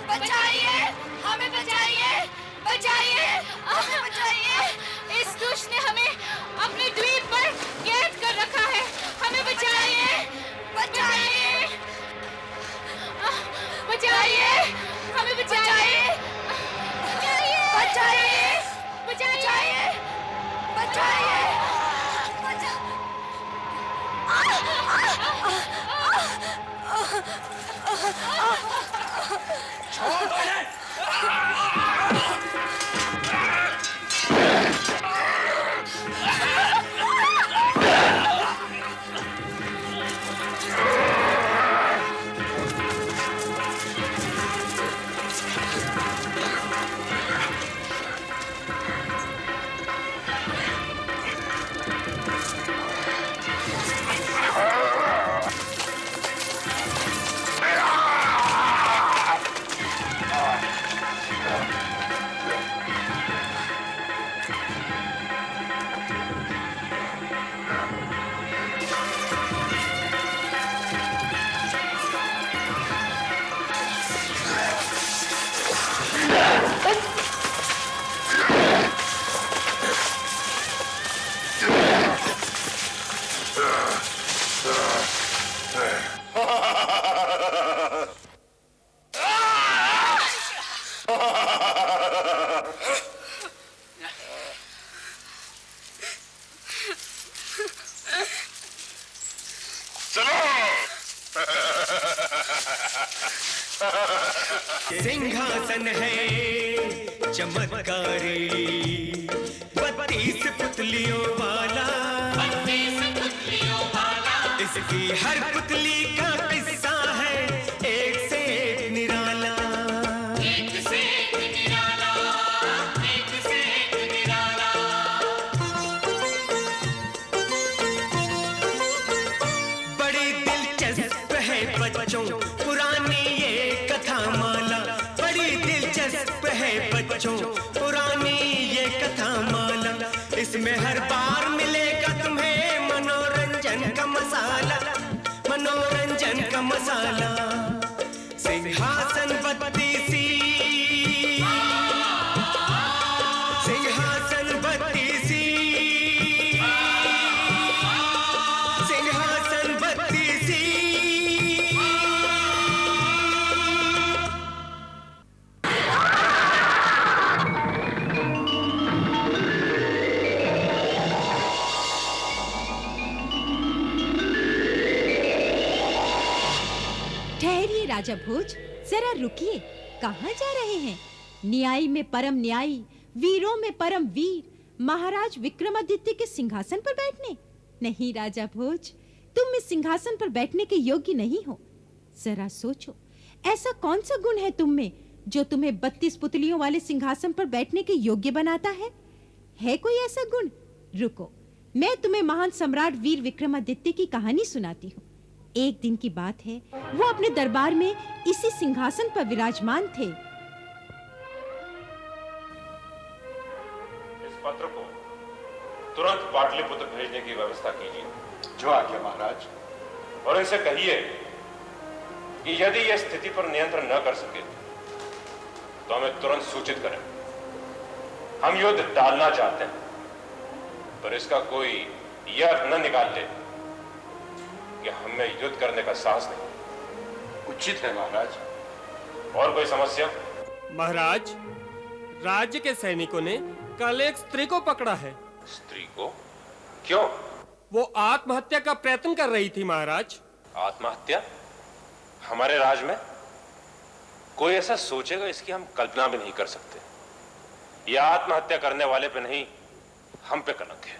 बचाइए, हमें बचाइए, बचाइए, हमें बचाइए। इस दुष्ट ने हमें अपने द्वीप पर कैद कर रखा है। हमें बचाइए, बचाइए, बचाइए, हमें बचाइए, बचाइए, बचाइए, बचाइए, छोड़ दो इन्हें। सिंहासन है चमत्कारी 32 पुतलियों वाला, इसकी हर पुतली का किस्सा है एक से एक निराला, एक से एक निराला, एक से एक निराला। बड़ी दिलचस्प है बच्चों पुरानी ये कथा माला, बड़ी दिलचस्प है बच्चों पुरानी ये कथा माला। इसमें हर बार मिलेगा तुम्हें मनोरंजन का मसाला, मनोरंजन का मसाला। सिंहासन 32, सिंहासन 32, सिंहासन 32। ठहरिए राजा भोज, जरा रुकिए। कहाँ जा रहे हैं? न्यायी में परम न्यायी, वीरों में परम वीर, महाराज विक्रमादित्य के सिंहासन पर बैठने? नहीं राजा भोज, तुम इस सिंहासन पर बैठने के योग्य नहीं हो। जरा सोचो, ऐसा कौन सा गुण है तुम में जो तुम्हें 32 पुतलियों वाले सिंहासन पर बैठने के योग्य बनाता है? है कोई ऐसा गुण? रुको, मैं तुम्हें महान सम्राट वीर विक्रमादित्य की कहानी सुनाती हूँ। एक दिन की बात है, वो अपने दरबार में इसी सिंहासन पर विराजमान थे। इस पत्र को तुरंत पाटलिपुत्र भेजने की व्यवस्था कीजिए। जो आज्ञा महाराज। और इनसे कहिए कि यदि यह स्थिति पर नियंत्रण न कर सके तो हमें तुरंत सूचित करें। हम युद्ध टालना चाहते हैं, पर इसका कोई यह अर्थ न निकाल ले कि हमें युद्ध करने का साहस नहीं। उचित है महाराज। और कोई समस्या? महाराज, राज्य के सैनिकों ने कल एक स्त्री को पकड़ा है। स्त्री को? क्यों? वो आत्महत्या का प्रयत्न कर रही थी महाराज। आत्महत्या? हमारे राज में? कोई ऐसा सोचेगा इसकी हम कल्पना भी नहीं कर सकते। यह आत्महत्या करने वाले पे नहीं, हम पे कलंक है।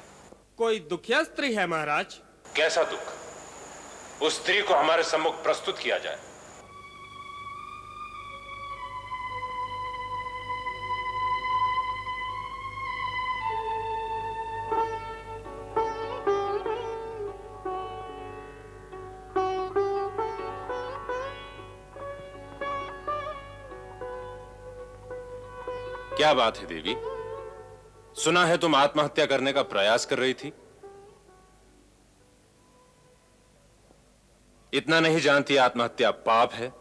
कोई दुखिया स्त्री है महाराज। कैसा दुख? उस स्त्री को हमारे सम्मुख प्रस्तुत किया जाए। क्या बात है देवी? सुना है तुम आत्महत्या करने का प्रयास कर रही थी। इतना नहीं जानती आत्महत्या पाप है,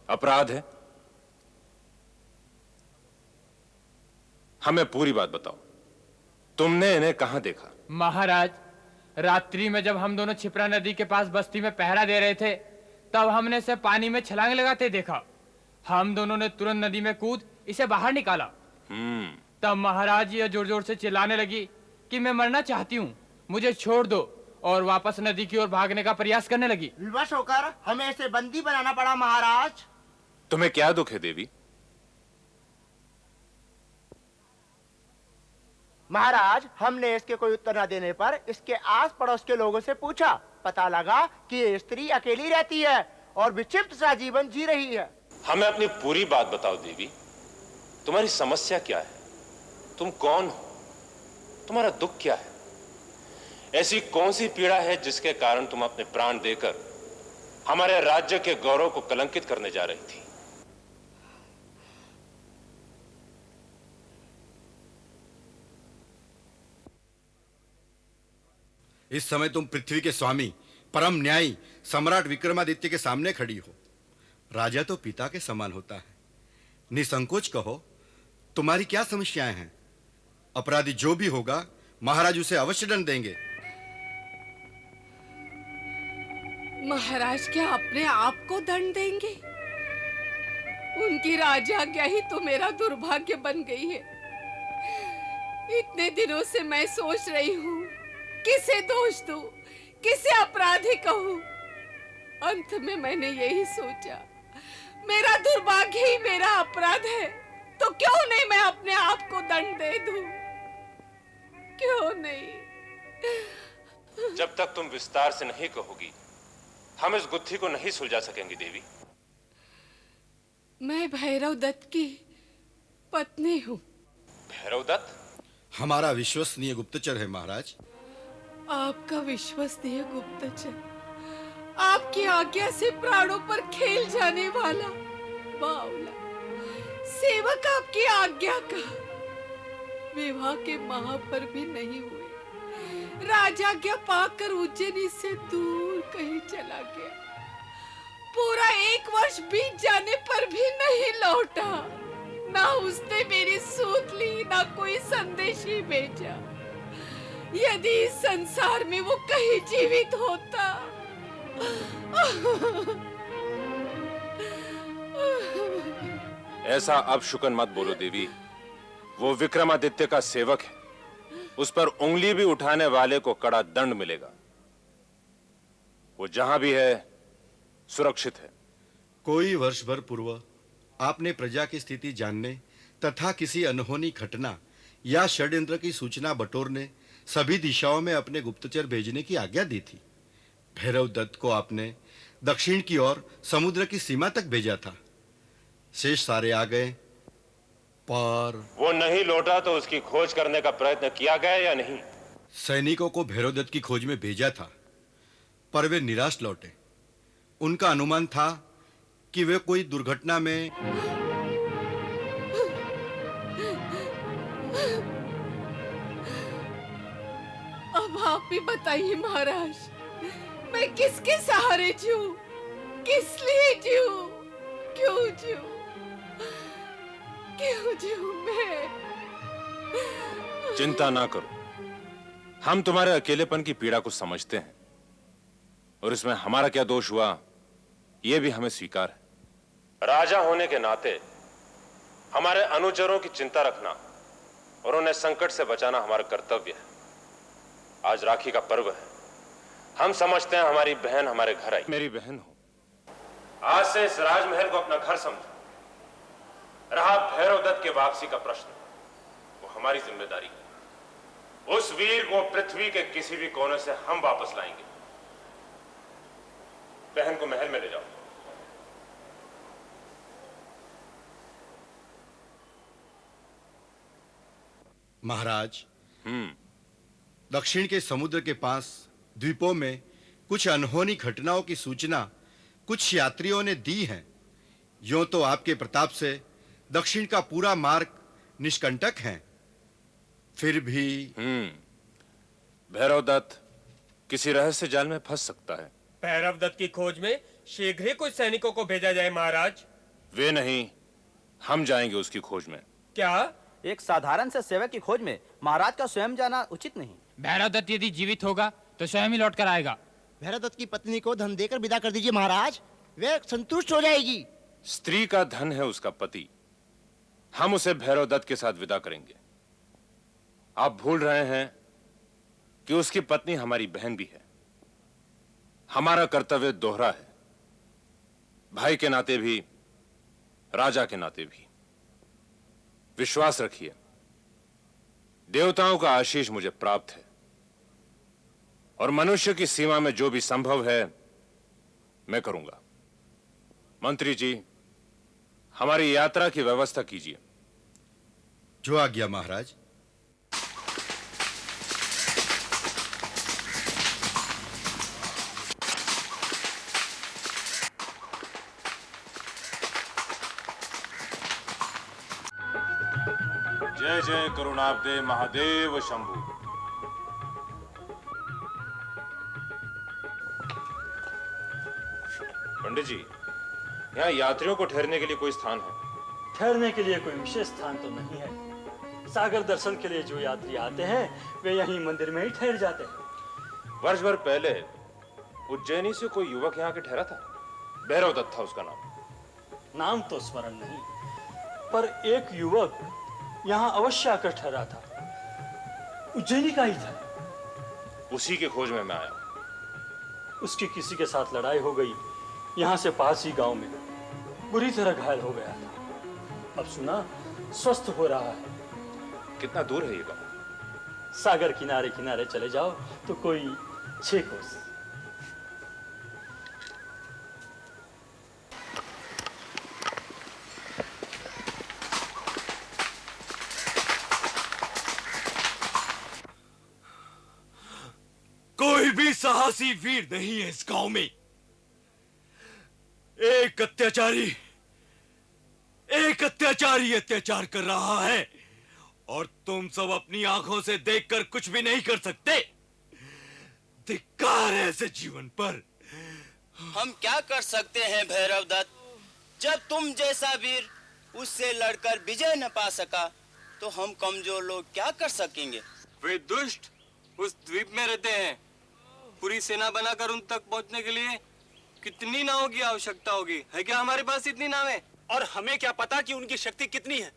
अपराध है? हमें पूरी बात बताओ, तुमने इन्हें कहां देखा? महाराज, रात्रि में जब हम दोनों छिपरा नदी के पास बस्ती में पहरा दे रहे थे, तब हमने इसे पानी में छलांग लगाते देखा। हम दोनों ने तुरंत नदी में कूद इसे बाहर निकाला। तब महाराज ये जोर जोर से चिल्लाने लगी कि मैं मरना चाहती हूँ, मुझे छोड़ दो, और वापस नदी की ओर भागने का प्रयास करने लगी। विवश होकर हमें इसे बंदी बनाना पड़ा महाराज। तुम्हें क्या दुख है देवी? महाराज, हमने इसके कोई उत्तर न देने पर इसके आस पड़ोस के लोगों से पूछा। पता लगा कि ये स्त्री अकेली रहती है और विक्षिप्त सा जीवन जी रही है। हमें अपनी पूरी बात बताओ देवी, तुम्हारी समस्या क्या है? तुम कौन हो? तुम्हारा दुख क्या है? ऐसी कौन सी पीड़ा है जिसके कारण तुम अपने प्राण देकर हमारे राज्य के गौरव को कलंकित करने जा रही थी? इस समय तुम पृथ्वी के स्वामी, परम न्यायी सम्राट विक्रमादित्य के सामने खड़ी हो। राजा तो पिता के समान होता है। निसंकोच कहो, तुम्हारी क्या समस्याएं हैं? अपराधी जो भी होगा, महाराज उसे अवश्य दंड देंगे। महाराज क्या अपने आप को दंड देंगे? उनकी राजाज्ञा ही तो मेरा दुर्भाग्य बन गई है। इतने दिनों से मैं सोच रही हूँ, किसे दोष दूं, किसे अपराधी कहूँ। अंत में मैंने यही सोचा, मेरा दुर्भाग्य ही मेरा अपराध है, तो क्यों नहीं मैं अपने आप को दंड दे दूं? क्यों नहीं? जब तक तुम विस्तार से नहीं कहोगी, हम इस गुत्थी को नहीं सुलझा सकेंगे देवी। मैं भैरव दत्त की पत्नी हूँ। भैरव दत्त? हमारा विश्वसनीय गुप्तचर है महाराज। आपका विश्वसनीय गुप्तचर, आपकी आज्ञा से प्राणों पर खेल जाने वाला बावला सेवक आपकी आज्ञा का विवाह के माह पर भी नहीं हुए, राजाज्ञा पाकर उज्जैनी से दूर कहीं चला गया। पूरा 1 वर्ष बीत जाने पर भी नहीं लौटा। ना उसने मेरी सूत ली, ना कोई संदेश ही भेजा। यदि इस संसार में वो कहीं जीवित होता। ऐसा अब शुकन मत बोलो देवी। वो विक्रमादित्य का सेवक है, उस पर उंगली भी उठाने वाले को कड़ा दंड मिलेगा। वो जहां भी है सुरक्षित है। कोई वर्ष भर पूर्व आपने प्रजा की स्थिति जानने तथा किसी अनहोनी घटना या षड्यंत्र की सूचना बटोरने सभी दिशाओं में अपने गुप्तचर भेजने की आज्ञा दी थी। भैरव दत्त को आपने दक्षिण की ओर समुद्र की सीमा तक भेजा था। शेष सारे आ गए, पर वो नहीं लौटा तो उसकी खोज करने का प्रयत्न किया गया या नहीं? सैनिकों को भैरव दत्त की खोज में भेजा था, पर वे निराश लौटे। उनका अनुमान था कि वे कोई दुर्घटना में अब आप ही बताइए महाराज, मैं किसके सहारे जीऊं? किस लिए जीऊं? क्यों जीऊं? क्यों जीऊं मैं? चिंता ना करो, हम तुम्हारे अकेलेपन की पीड़ा को समझते हैं, और इसमें हमारा क्या दोष हुआ यह भी हमें स्वीकार है। राजा होने के नाते हमारे अनुचरों की चिंता रखना और उन्हें संकट से बचाना हमारा कर्तव्य है। आज राखी का पर्व है, हम समझते हैं हमारी बहन हमारे घर आई। मेरी बहन हो, आज से इस राजमहल को अपना घर समझो। रहा भैरव दत्त के वापसी का प्रश्न, वो हमारी जिम्मेदारी है। उस वीर को पृथ्वी के किसी भी कोने से हम वापस लाएंगे। बहन को महल में ले जाओ। महाराज, दक्षिण के समुद्र के पास द्वीपों में कुछ अनहोनी घटनाओं की सूचना कुछ यात्रियों ने दी है। यूं तो आपके प्रताप से दक्षिण का पूरा मार्ग निष्कंटक है, फिर भी भैरव दत्त किसी रहस्य जाल में फंस सकता है। भैरव दत्त की खोज में शीघ्र ही कुछ सैनिकों को भेजा जाए महाराज। वे नहीं, हम जाएंगे उसकी खोज में। क्या एक साधारण से सेवक की खोज में महाराज का स्वयं जाना उचित नहीं। भैरव दत्त यदि जीवित होगा तो स्वयं ही लौट कर आएगा। भैरव दत्त की पत्नी को धन देकर विदा कर दीजिए महाराज, वे संतुष्ट हो जाएगी। स्त्री का धन है उसका पति, हम उसे भैरव दत्त के साथ विदा करेंगे। आप भूल रहे हैं कि उसकी पत्नी हमारी बहन भी है। हमारा कर्तव्य दोहरा है, भाई के नाते भी राजा के नाते भी। विश्वास रखिए, देवताओं का आशीष मुझे प्राप्त है और मनुष्य की सीमा में जो भी संभव है मैं करूंगा। मंत्री जी, हमारी यात्रा की व्यवस्था कीजिए। जो आज्ञा महाराज। जय जय करुणाब्दे महादेव शंभु। पंडित जी, यहाँ यात्रियों को ठहरने के लिए कोई स्थान है? ठहरने के लिए कोई विशेष स्थान तो नहीं है। सागर दर्शन के लिए जो यात्री आते हैं वे यहीं मंदिर में ही ठहर जाते हैं। वर्ष भर पहले उज्जैनी से कोई युवक यहाँ के ठहरा था, भैरव दत्त था उसका नाम। नाम तो स्मरण नहीं, पर एक युवक यहाँ अवश्य आकर ठहरा था, उज्जैनी का ही था। उसी के खोज में मैं आया। उसकी किसी के साथ लड़ाई हो गई, यहाँ से पास ही गांव में बुरी तरह घायल हो गया था। अब सुना स्वस्थ हो रहा है। कितना दूर है ये गांव? सागर किनारे किनारे चले जाओ तो कोई 6 कोस। कोई भी साहसी वीर नहीं है इस गांव में। एक अत्याचारी अत्याचार कर रहा है और तुम सब अपनी आंखों से देखकर कुछ भी नहीं कर सकते। धिक्कार है ऐसे जीवन पर। हम क्या कर सकते हैं भैरव दत्त? जब तुम जैसा वीर उससे लड़कर विजय न पा सका तो हम कमजोर लोग क्या कर सकेंगे? वे दुष्ट उस द्वीप में रहते हैं। पूरी सेना बनाकर उन तक पहुंचने के लिए कितनी नावों की आवश्यकता होगी? है क्या हमारे पास इतनी नावें? और हमें क्या पता कि उनकी शक्ति कितनी है?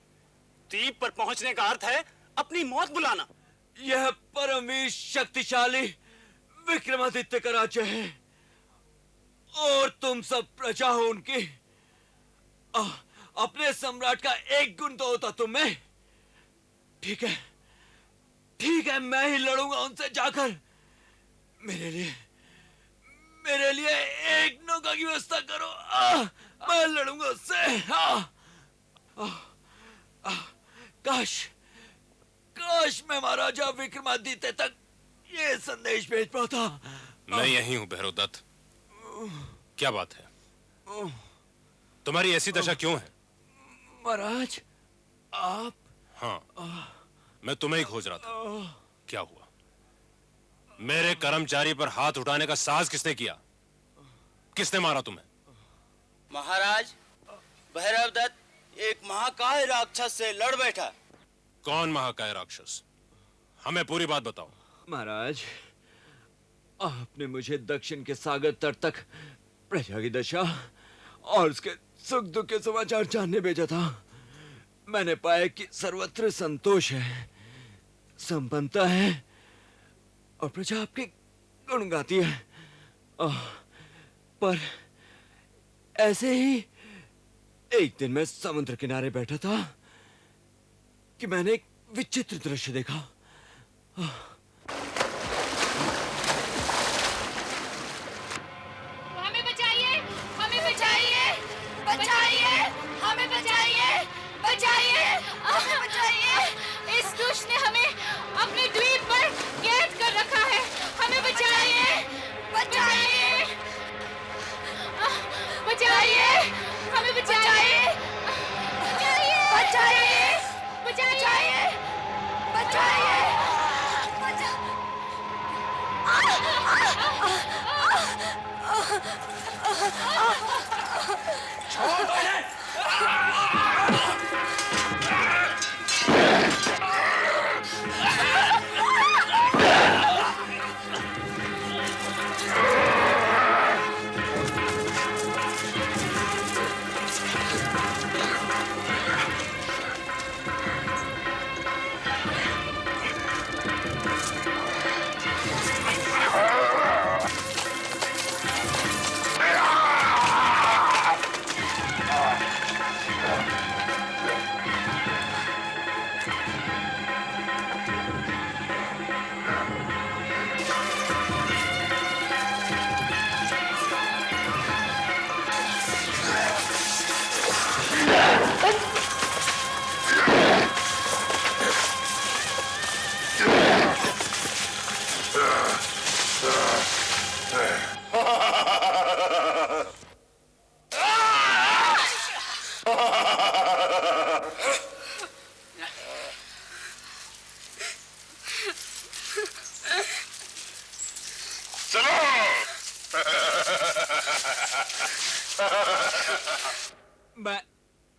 द्वीप पर पहुंचने का अर्थ है अपनी मौत बुलाना। यह परम शक्तिशाली विक्रमादित्य का राज्य है और तुम सब प्रजा हो उनकी। अपने सम्राट का एक गुण तो होता तुम में। ठीक है, मैं ही लड़ूंगा उनसे जाकर। मेरे लिए एक नौका की व्यवस्था करो। मैं लड़ूंगा उससे। काश मैं महाराजा विक्रमादित्य तक ये संदेश भेज पाता। मैं यही हूं भैरव दत्त। क्या बात है? तुम्हारी ऐसी दशा क्यों है? महाराज आप? हाँ, मैं तुम्हें ही खोज रहा था। क्या हुआ? मेरे कर्मचारी पर हाथ उठाने का साहस किसने किया? किसने मारा तुम्हें? महाराज, भैरव दत्त एक महाकाय राक्षस से लड़ बैठा। कौन महाकाय राक्षस? हमें पूरी बात बताओ। महाराज, आपने मुझे दक्षिण के सागर तट तक प्रजा की दशा और उसके सुख दुख के समाचार जानने भेजा था। मैंने पाया कि सर्वत्र संतोष है, संपन्नता है और प्रजा आपके गुण गाती है। पर ऐसे ही एक दिन मैं समुद्र किनारे बैठा था कि मैंने एक विचित्र दृश्य देखा। हमें बचाइए, हमें बचाइए, बचाइए, हमें बचाइए, बचाइए, हमें बचाइए। इस दुष्ट ने हमें अपने द्वीप पर कैद कर रखा है। हमें बचाइए, बचाइए, बचाइए, हमें बचाइए, बचाइए, बचाइए, बचाइए, छोड़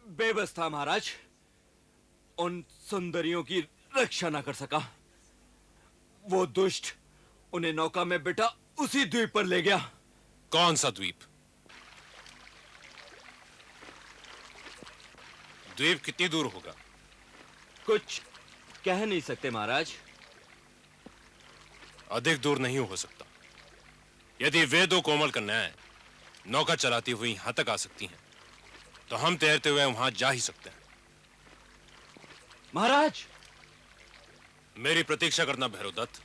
बेबस था महाराज। उन सुंदरियों की रक्षा ना कर सका। वो दुष्ट उन्हें नौका में बिठा उसी द्वीप पर ले गया। कौन सा द्वीप? द्वीप कितनी दूर होगा? कुछ कह नहीं सकते महाराज। अधिक दूर नहीं हो सकता। यदि वे दो कोमल कन्याएं नौका चलाती हुई यहां तक आ सकती हैं, तो हम तैरते हुए वहां जा ही सकते हैं। महाराज, मेरी प्रतीक्षा करना भैरवदत्त।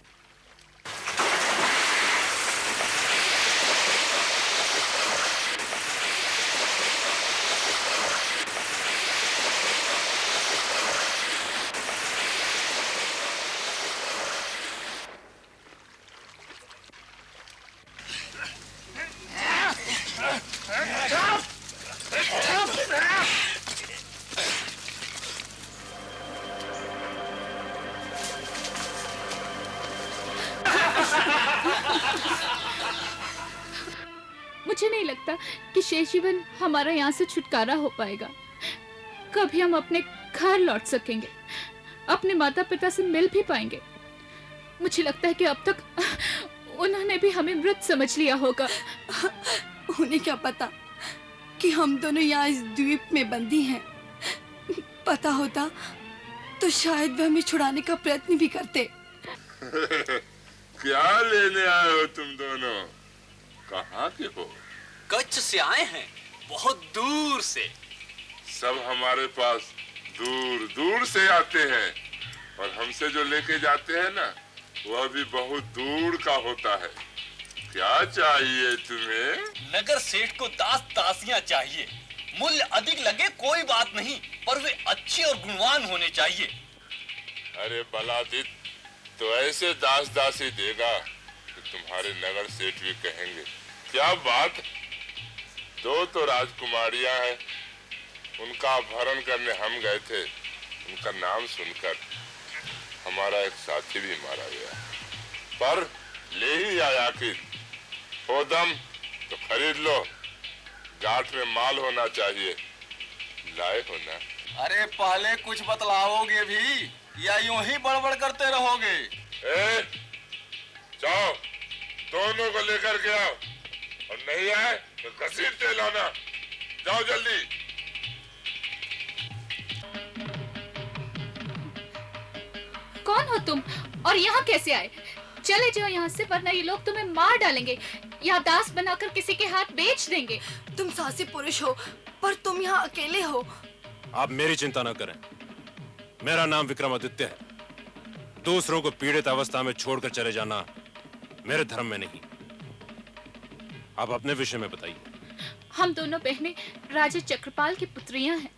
मुझे नहीं लगता कि शेष जीवन हमारा यहाँ से छुटकारा हो पाएगा। कभी हम अपने घर लौट सकेंगे, अपने माता पिता से मिल भी पाएंगे। मुझे लगता है कि अब तक उन्होंने भी हमें मृत समझ लिया होगा। उन्हें क्या पता कि हम दोनों यहाँ इस द्वीप में बंदी हैं। पता होता तो शायद वे हमें छुड़ाने का प्रयत्न भी करते। क्या लेने आए हो तुम दोनों? कहाँ के हो? कच्छ से आए हैं, बहुत दूर से। सब हमारे पास दूर दूर से आते हैं, और हमसे जो लेके जाते हैं ना, वह भी बहुत दूर का होता है। क्या चाहिए तुम्हें? नगर सेठ को दास दासियां चाहिए। मूल्य अधिक लगे कोई बात नहीं, पर वे अच्छे और गुणवान होने चाहिए। अरे बलादित, तो ऐसे दास दासी देगा कि तुम्हारे नगर सेठ भी कहेंगे क्या बात। दो तो राजकुमारियां हैं, उनका अपहरण करने हम गए थे। उनका नाम सुनकर हमारा एक साथी भी मारा गया, पर ले ही आया। आखिर हो दम तो खरीद लो। गांठ में माल होना चाहिए। लाए हो ना? अरे पहले कुछ बतलाओगे भी या यूं ही बड़बड़ करते रहोगे? जाओ, दोनों को लेकर के आओ, और नहीं आए तो घसीटते लाना। जाओ जल्दी। कौन हो तुम और यहाँ कैसे आए? चले जाओ यहाँ से, वरना ये लोग तुम्हें मार डालेंगे या दास बनाकर किसी के हाथ बेच देंगे। तुम साहसी पुरुष हो, पर तुम यहाँ अकेले हो। आप मेरी चिंता न करें। मेरा नाम विक्रमादित्य है। दूसरों को पीड़ित अवस्था में छोड़कर चले जाना मेरे धर्म में नहीं। आप अपने विषय में बताइए। हम दोनों बहनें राजा चक्रपाल की पुत्रियां हैं।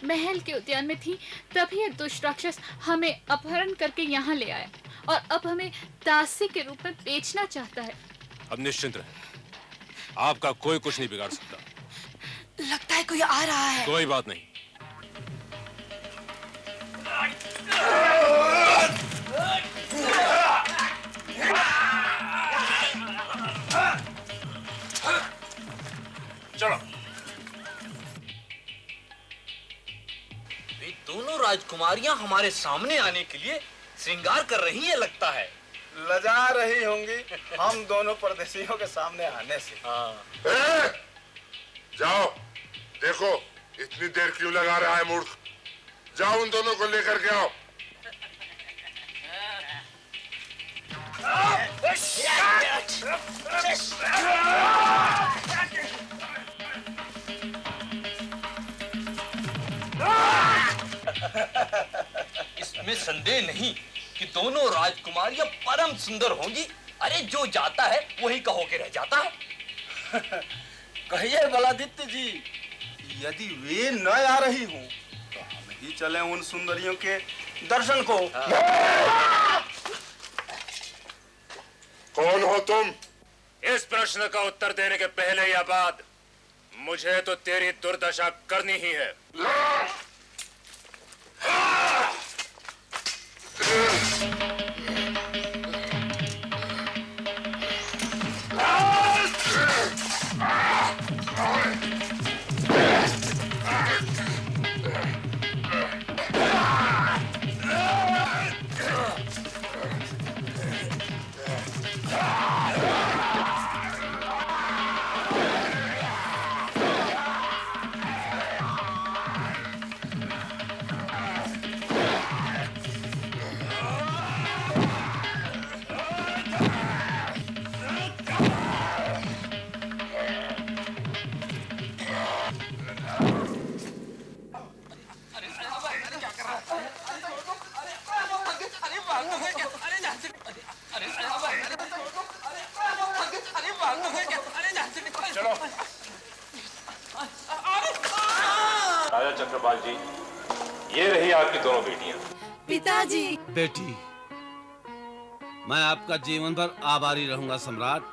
महल के उद्यान में थी, तभी एक दुष्ट राक्षस हमें अपहरण करके यहाँ ले आया और अब हमें दासी के रूप में बेचना चाहता है। अब निश्चिंत रहें, आपका कोई कुछ नहीं बिगाड़ सकता। लगता है कोई आ रहा है। कोई बात नहीं। चलो। वे दोनों राजकुमारियां हमारे सामने आने के लिए श्रृंगार कर रही हैं, लगता है। लजा रही होंगी हम दोनों परदेशियों के सामने आने से। जाओ, देखो इतनी देर क्यों लगा रहा है मूर्ख। जाओ उन दोनों को लेकर के आओ। इसमें संदेह नहीं कि दोनों राजकुमारियां परम सुंदर होंगी। अरे जो जाता है वही कहो के रह जाता है। कहिए बलादित्य जी, यदि वे न आ रही हूँ तो हम ही चले उन सुंदरियों के दर्शन को। कौन हो तुम? इस प्रश्न का उत्तर देने के पहले या बाद मुझे तो तेरी दुर्दशा करनी ही है। भाग तो गए क्या? अरे जहाँ से अरे अरे भाग तो गए क्या? अरे जहाँ से चलो। राजा चक्रपाल जी, ये रही आपकी दोनों बेटियां। पिताजी। बेटी, मैं आपका जीवन भर आभारी रहूंगा सम्राट।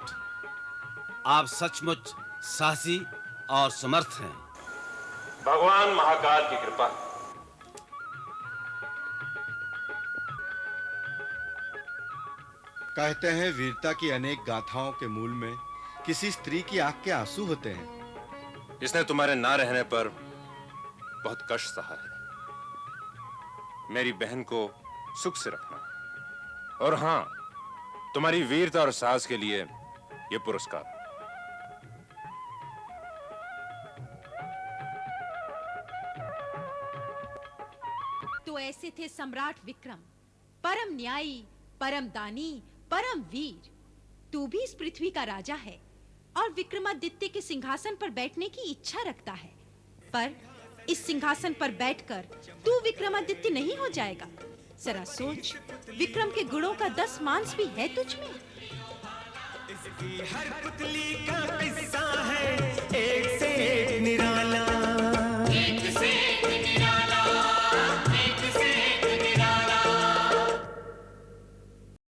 आप सचमुच साहसी और समर्थ हैं। भगवान महाकाल की कृपा। कहते हैं वीरता की अनेक गाथाओं के मूल में किसी स्त्री की आंख के आंसू होते हैं। इसने तुम्हारे ना रहने पर बहुत कष्ट सहा है। मेरी बहन को सुख से रखना। और हां, तुम्हारी वीरता और साहस के लिए यह पुरस्कार। तो ऐसे थे सम्राट विक्रम, परम न्यायी, परम दानी, परम वीर। तू भी इस पृथ्वी का राजा है और विक्रमादित्य के सिंहासन पर बैठने की इच्छा रखता है, पर इस सिंहासन पर बैठकर तू विक्रमादित्य नहीं हो जाएगा। जरा सोच, विक्रम के गुणों का 10 मांस भी है तुझ में।